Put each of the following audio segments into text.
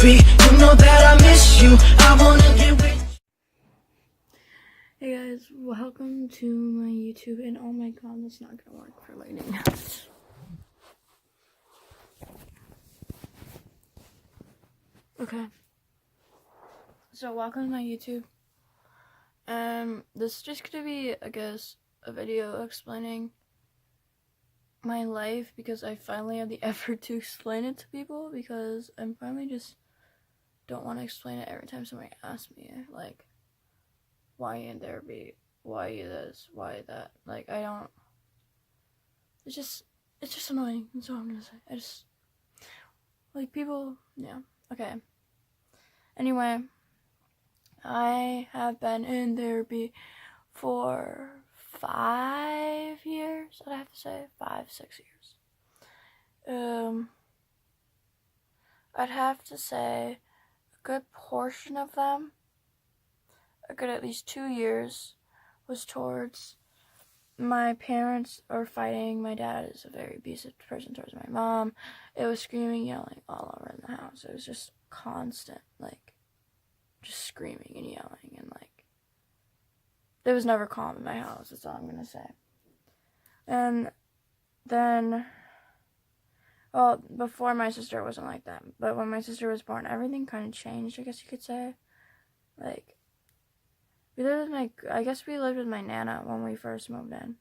be. You know that I miss you. I wanna get with. Hey guys, welcome to my YouTube, and oh my god, that's not gonna work for lighting. Okay, so welcome to my YouTube. This is just gonna be, I guess, a video explaining my life, because I finally have the effort to explain it to people, because I'm finally just don't want to explain it every time somebody asks me, like, why in therapy, why this, why that, like, I don't, it's just annoying, that's all I'm gonna say. I just, like, people, yeah, okay. Anyway, I have been in therapy for 5 years, I'd have to say, 5-6 years. I'd have to say a good portion of them, a good at least 2 years, was towards my parents are fighting. My dad is a very abusive person towards my mom. It was screaming, yelling all over in the house. It was just constant, like, just screaming and yelling, and like, there was never calm in my house, that's all I'm gonna say. And then, well, before my sister, it wasn't like that, but when my sister was born, everything kind of changed, I guess you could say. Like, we lived with I guess we lived with my Nana when we first moved in.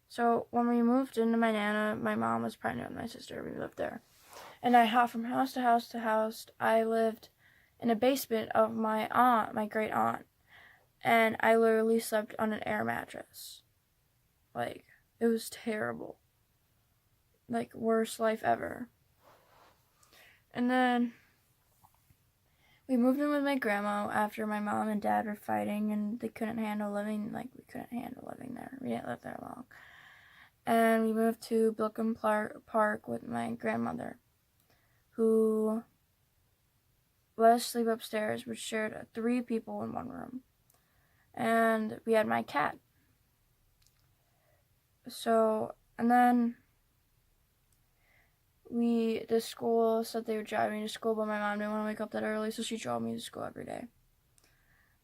So when we moved into my Nana, my mom was pregnant with my sister. We lived there. And I hopped from house to house to house. I lived in a basement of my aunt, my great aunt. And I literally slept on an air mattress. Like, it was terrible. Like, worst life ever. And then we moved in with my grandma after my mom and dad were fighting, and they couldn't handle living, like, we couldn't handle living there. We didn't live there long. And we moved to Brooklyn Park with my grandmother, who let us sleep upstairs. We shared 3 people in one room. And we had my cat. So, and then the school said they would drive me to school, but my mom didn't want to wake up that early, so she drove me to school every day.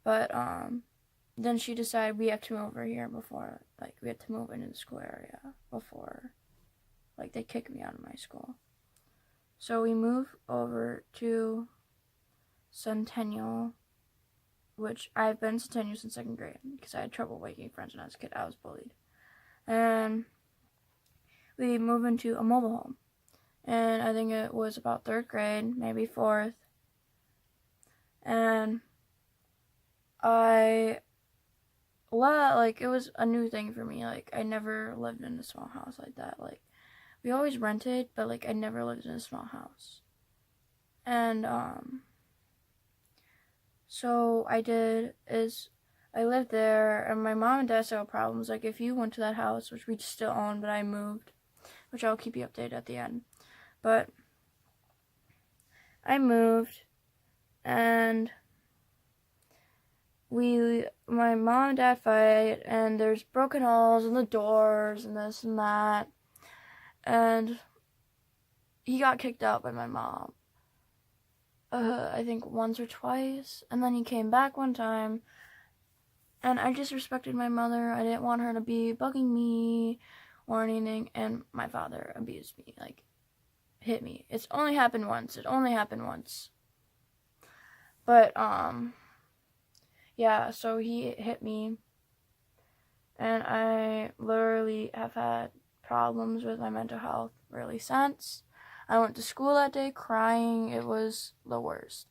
But, then she decided we have to move over here before, like, we had to move into the school area before, like, they kicked me out of my school. So we moved over to Centennial, which I've been Centennial since 2nd grade, because I had trouble making friends when I was a kid. I was bullied. And we moved into a mobile home. And I think it was about 3rd grade, maybe 4th. And it was a new thing for me. Like, I never lived in a small house like that. Like, we always rented, but, like, I never lived in a small house. And, so I lived there, and my mom and dad still had problems. Like, if you went to that house, which we still own, but I moved, which I'll keep you updated at the end. But I moved, and my mom and dad fight, and there's broken holes in the doors, and this and that, and he got kicked out by my mom, I think once or twice, and then he came back one time, and I just respected my mother. I didn't want her to be bugging me or anything, and my father abused me, like, hit me. It only happened once. But, yeah, so he hit me, and I literally have had problems with my mental health really since. I went to school that day crying. It was the worst.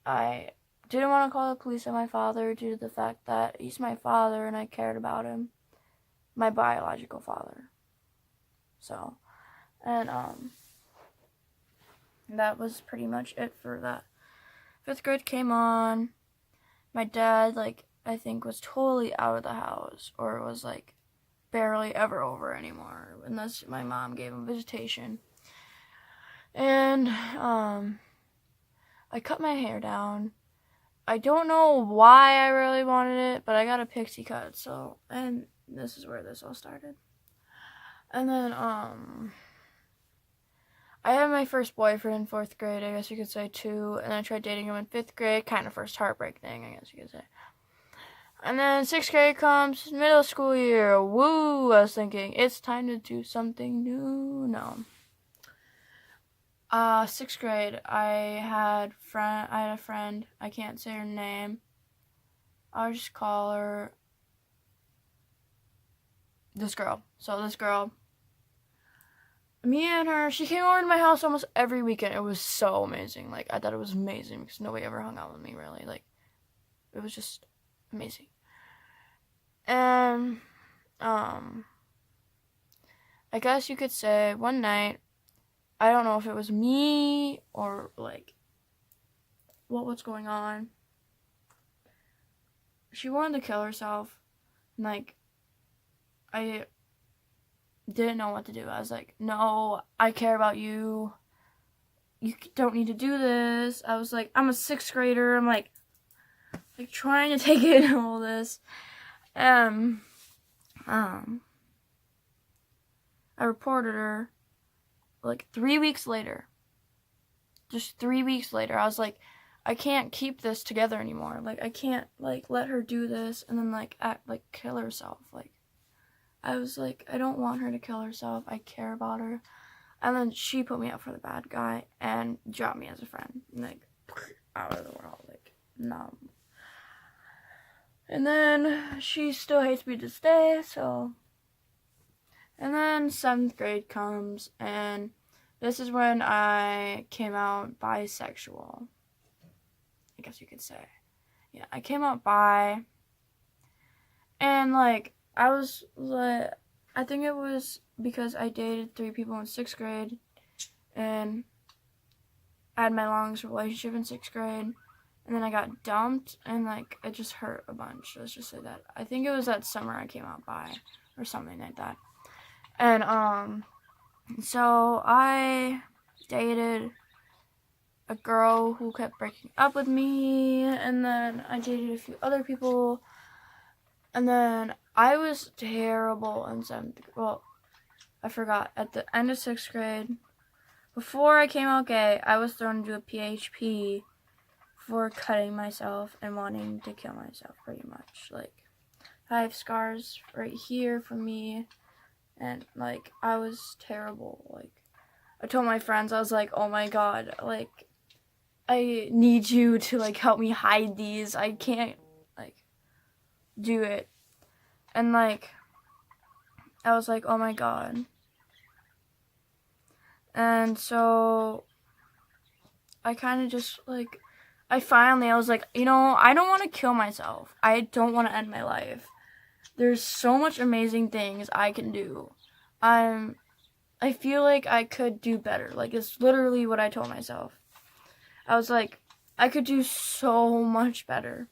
I didn't want to call the police on my father due to the fact that he's my father and I cared about him. My biological father. So, and, that was pretty much it for that. 5th grade came on. My dad, like, I think was totally out of the house, or was, like, barely ever over anymore, unless my mom gave him visitation. And, I cut my hair down. I don't know why I really wanted it, but I got a pixie cut, so, and this is where this all started. And then, I had my first boyfriend in 4th grade, I guess you could say, too, and I tried dating him in 5th grade, kind of first heartbreak thing, I guess you could say. And then 6th grade comes, middle school year, woo, I was thinking, it's time to do something new, no. 6th grade, I had a friend, I can't say her name, I'll just call her this girl. So this girl, me and her, she came over to my house almost every weekend. It was so amazing. Like, I thought it was amazing because nobody ever hung out with me, really. Like, it was just amazing. And, I guess you could say one night, I don't know if it was me or, like, what was going on. She wanted to kill herself. And, like, I didn't know what to do. I was like, no, I care about you. You don't need to do this. I was like, I'm a 6th grader. I'm like trying to take in all this. I reported her like 3 weeks later. Just 3 weeks later. I was like, I can't keep this together anymore. Like, I can't like let her do this and then like kill herself. Like, I was like, I don't want her to kill herself. I care about her. And then she put me up for the bad guy and dropped me as a friend. Like, out of the world. Like, no. And then she still hates me to this day, so. And then 7th grade comes, and this is when I came out bisexual. I guess you could say. Yeah, I came out bi. And, like, I was like, I think it was because I dated 3 people in 6th grade, and I had my longest relationship in 6th grade, and then I got dumped, and like it just hurt a bunch. Let's just say that. I think it was that summer I came out bi, or something like that. And so I dated a girl who kept breaking up with me, and then I dated a few other people. And then I was terrible in 7th grade. Well, I forgot. At the end of 6th grade, before I came out gay, I was thrown into a PHP for cutting myself and wanting to kill myself, pretty much. Like, I have scars right here from me, and, like, I was terrible. Like, I told my friends, I was like, oh my god, like, I need you to, like, help me hide these. I can't, like, do it. And, like, I was like, oh my god. And so I kind of just, like, I was like, you know, I don't want to kill myself. I don't want to end my life. There's so much amazing things I can do. I feel like I could do better. Like, it's literally what I told myself. I was like, I could do so much better.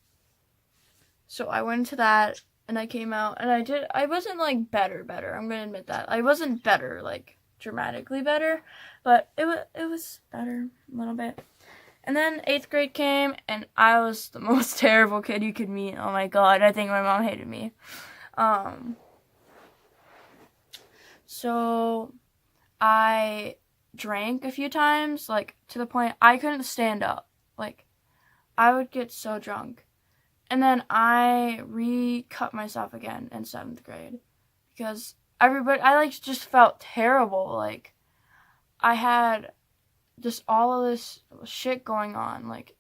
So I went into that, and I came out, and I wasn't, like, better. I'm gonna admit that. I wasn't better, like, dramatically better, but it was better, a little bit. And then 8th grade came, and I was the most terrible kid you could meet. Oh my god, I think my mom hated me. So I drank a few times, like, to the point I couldn't stand up. Like, I would get so drunk. And then I re-cut myself again in 7th grade. Because I, like, just felt terrible. Like, I had just all of this shit going on. Like,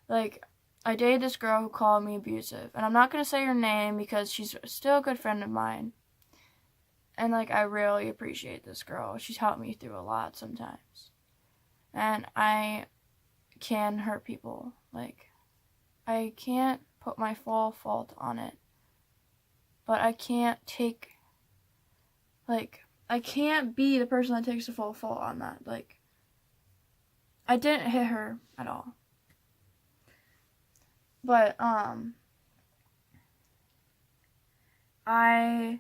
I dated this girl who called me abusive. And I'm not going to say her name because she's still a good friend of mine. And, like, I really appreciate this girl. She's helped me through a lot sometimes. And I can hurt people. Like, I can't put my full fault on it. But I can't take, like, I can't be the person that takes the full fault on that. Like, I didn't hit her at all. But, I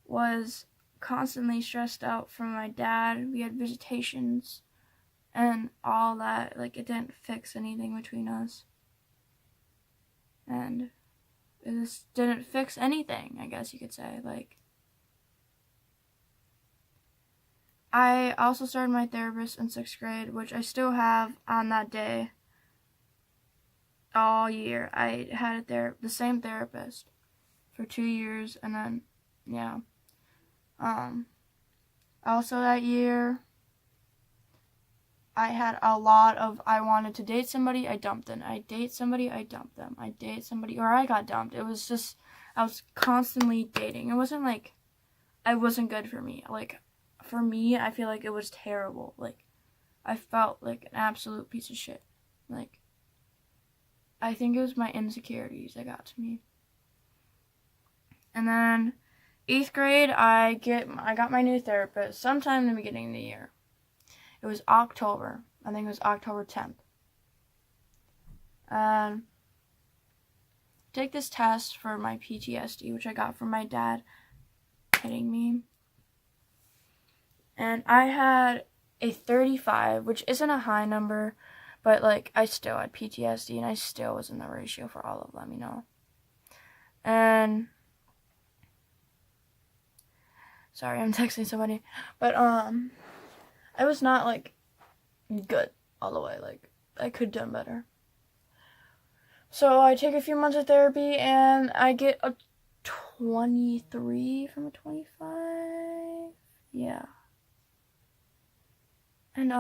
was constantly stressed out from my dad. We had visitations and all that. Like, it didn't fix anything between us. And it just didn't fix anything, I guess you could say. Like, I also started my therapist in 6th grade, which I still have on that day all year. I had the same therapist for 2 years, and then, yeah. Also that year, I had a lot of, I wanted to date somebody, I dumped them. I date somebody, I dump them. I date somebody, or I got dumped. It was just, I was constantly dating. It wasn't like, it wasn't good for me. Like, for me, I feel like it was terrible. Like, I felt like an absolute piece of shit. Like, I think it was my insecurities that got to me. And then 8th grade, I got my new therapist sometime in the beginning of the year. It was October. I think it was October 10th. And take this test for my PTSD, which I got from my dad hitting me. And I had a 35, which isn't a high number, but like I still had PTSD and I still was in the ratio for all of them, you know. And sorry, I'm texting somebody, but I was not like good all the way. Like I could have done better. So I take a few months of therapy and I get a 23 from a 25. Yeah. And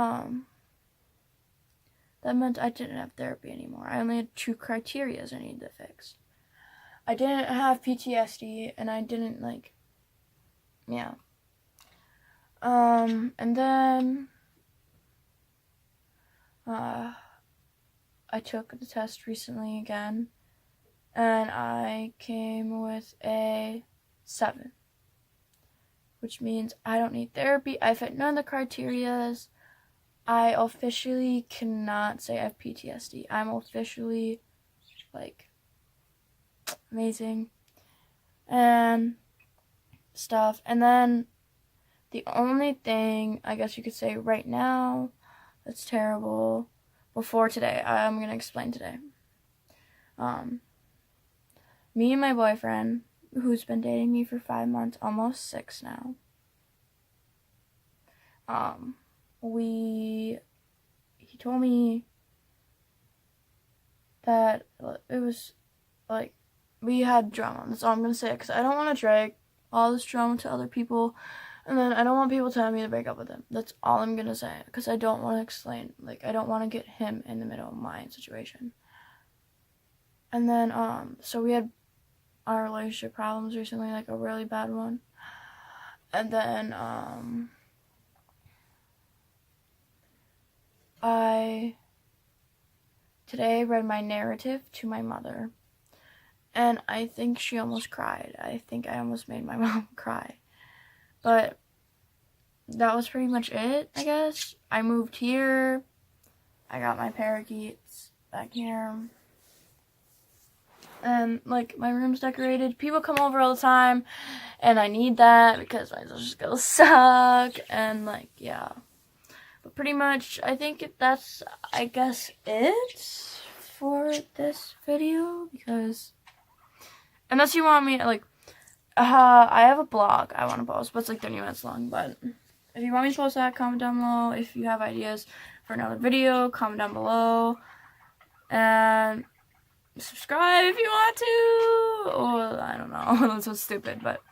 that meant I didn't have therapy anymore. I only had 2 criteria I needed to fix. I didn't have PTSD and I didn't like, yeah. And then I took the test recently again and I came with a 7, which means I don't need therapy. I fit none of the criterias. I officially cannot say I have PTSD. I'm officially, like, amazing and stuff. And then the only thing, I guess you could say right now, that's terrible, before today, I'm going to explain today. Me and my boyfriend, who's been dating me for 5 months, almost 6 now, he told me that it was, like, we had drama. That's all I'm going to say, because I don't want to drag all this drama to other people, and then I don't want people telling me to break up with him. That's all I'm going to say, because I don't want to explain, like, I don't want to get him in the middle of my situation. And then, so we had our relationship problems recently, like, a really bad one. And then, I today read my narrative to my mother, and I think she almost cried. I think I almost made my mom cry. But that was pretty much it, I guess. I moved here. I got my parakeets back here. And, like, my room's decorated. People come over all the time, and I need that because my social skills suck. And, like, yeah. But pretty much, I think that's, I guess, it for this video, because unless you want me, like, I have a blog I want to post, but it's like 30 minutes long, but if you want me to post that, comment down below. If you have ideas for another video, comment down below, and subscribe if you want to, or I don't know, that's so stupid, but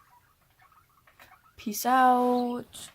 peace out.